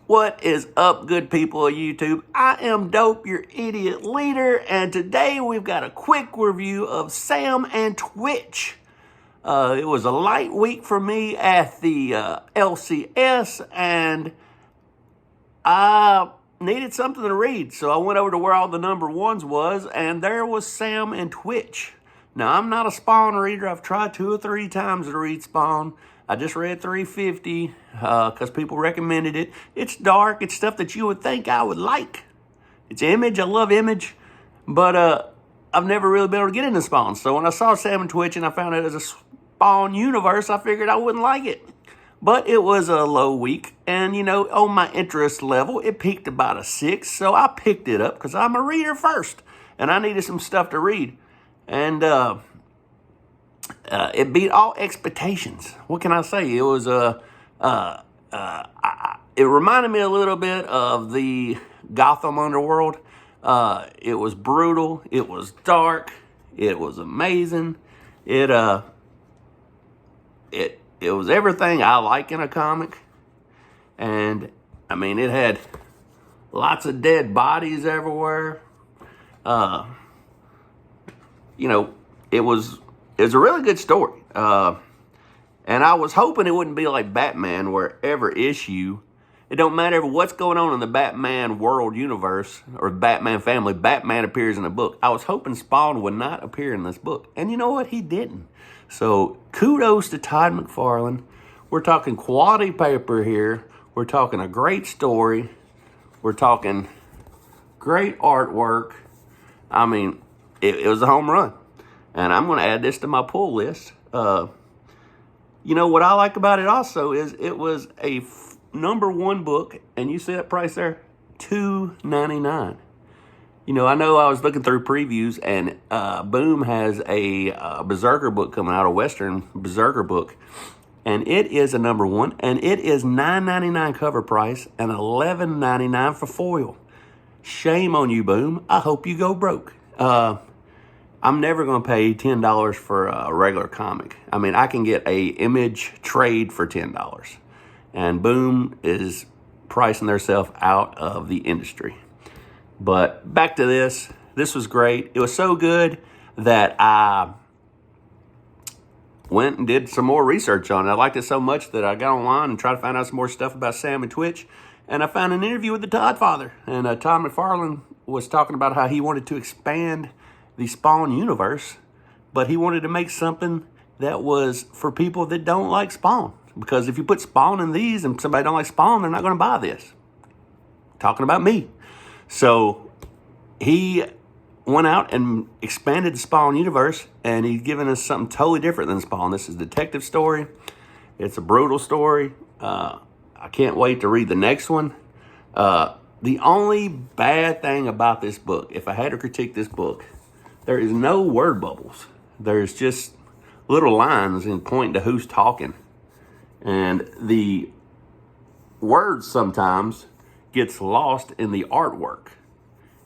What is up, good people of YouTube? I am Dope, your idiot leader, and today we've got a quick review of Sam and Twitch. It was a light week for me at the LCS, and I needed something to read, so I went over to where all the number ones was, and there was Sam and Twitch. Now, I'm not a Spawn reader. I've tried 2 or 3 times to read Spawn. I just read 350 because people recommended it. It's dark. It's stuff that you would think I would like. It's Image. I love Image. But I've never really been able to get into Spawn. So when I saw Sam and Twitch and I found it as a Spawn universe, I figured I wouldn't like it. But it was a low week. And, you know, on my interest level, it peaked about a 6. So I picked it up because I'm a reader first. And I needed some stuff to read. And it beat all expectations. What can I say? It was it reminded me a little bit of the Gotham Underworld. It was brutal. It was dark. It was amazing. It was everything I like in a comic. And I mean, it had lots of dead bodies everywhere. You know, it was a really good story. And I was hoping it wouldn't be like Batman, where every issue, it don't matter what's going on in the Batman world universe or Batman family, Batman appears in a book. I was hoping Spawn would not appear in this book. And you know what? He didn't. So kudos to Todd McFarlane. We're talking quality paper here. We're talking a great story. We're talking great artwork. I mean, it was a home run. And I'm going to add this to my pull list. You know, what I like about it also is it was a number 1 book. And you see that price there? $2.99. You know, I know I was looking through previews. And Boom has a Berserker book coming out, a Western Berserker book. And it is a number 1. And it is $9.99 cover price and $11.99 for foil. Shame on you, Boom. I hope you go broke. I'm never going to pay $10 for a regular comic. I mean, I can get a Image trade for $10. And Boom is pricing themselves out of the industry. But back to this. This was great. It was so good that I went and did some more research on it. I liked it so much that I got online and tried to find out some more stuff about Sam and Twitch. And I found an interview with the Todd Father. And Todd McFarlane was talking about how he wanted to expand the Spawn universe, but he wanted to make something that was for people that don't like Spawn. Because if you put Spawn in these and somebody don't like Spawn, they're not going to buy this. Talking about me. So he went out and expanded the Spawn universe, and he's given us something totally different than Spawn. This is a detective story. It's a brutal story. I can't wait to read the next one. The only bad thing about this book, if I had to critique this book, there is no word bubbles. There's just little lines and pointing to who's talking. And the words sometimes gets lost in the artwork.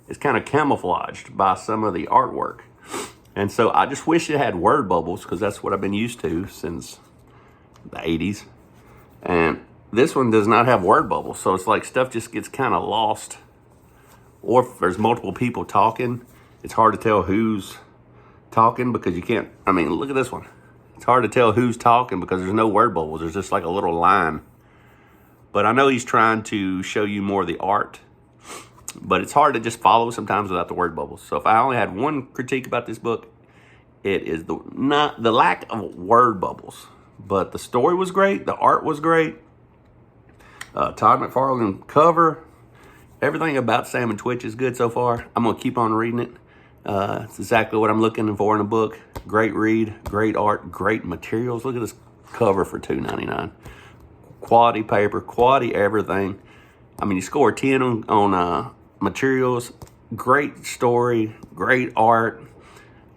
It's kind of camouflaged by some of the artwork. And so I just wish it had word bubbles, because that's what I've been used to since the 80s. And this one does not have word bubbles. So it's like stuff just gets kind of lost. Or if there's multiple people talking, it's hard to tell who's talking because you can't. I mean, look at this one. It's hard to tell who's talking because there's no word bubbles. There's just like a little line. But I know he's trying to show you more of the art. But it's hard to just follow sometimes without the word bubbles. So if I only had one critique about this book, it is the lack of word bubbles. But the story was great. The art was great. Todd McFarlane cover. Everything about Sam and Twitch is good so far. I'm going to keep on reading it. It's exactly what I'm looking for in a book. Great read, great art, great materials. Look at this cover for $2.99. Quality paper, quality everything. I mean, you score 10 on materials. Great story, great art.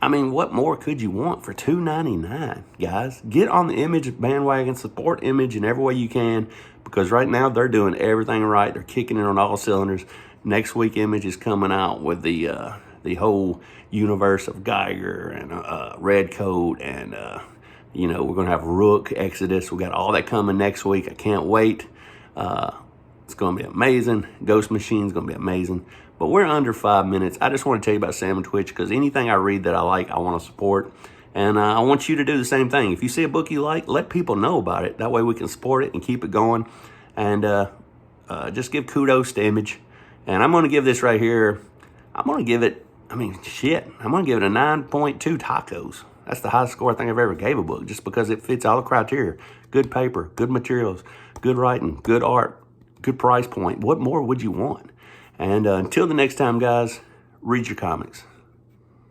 I mean, what more could you want for $2.99, guys? Get on the Image bandwagon, support Image in every way you can, because right now they're doing everything right. They're kicking it on all cylinders. Next week, Image is coming out with the whole universe of Geiger and Redcoat, and you know, we're gonna have Rook, Exodus. We got all that coming next week. I can't wait. It's going to be amazing. Ghost Machine's going to be amazing. But we're under 5 minutes. I just want to tell you about Sam and Twitch because anything I read that I like, I want to support. And I want you to do the same thing. If you see a book you like, let people know about it. That way we can support it and keep it going. And just give kudos to Image. And I'm going to give this right here, I'm going to give it, I'm going to give it a 9.2 tacos. That's the highest score I think I've ever gave a book, just because it fits all the criteria. Good paper, good materials, good writing, good art, good price point. What more would you want? And until the next time, guys, read your comics.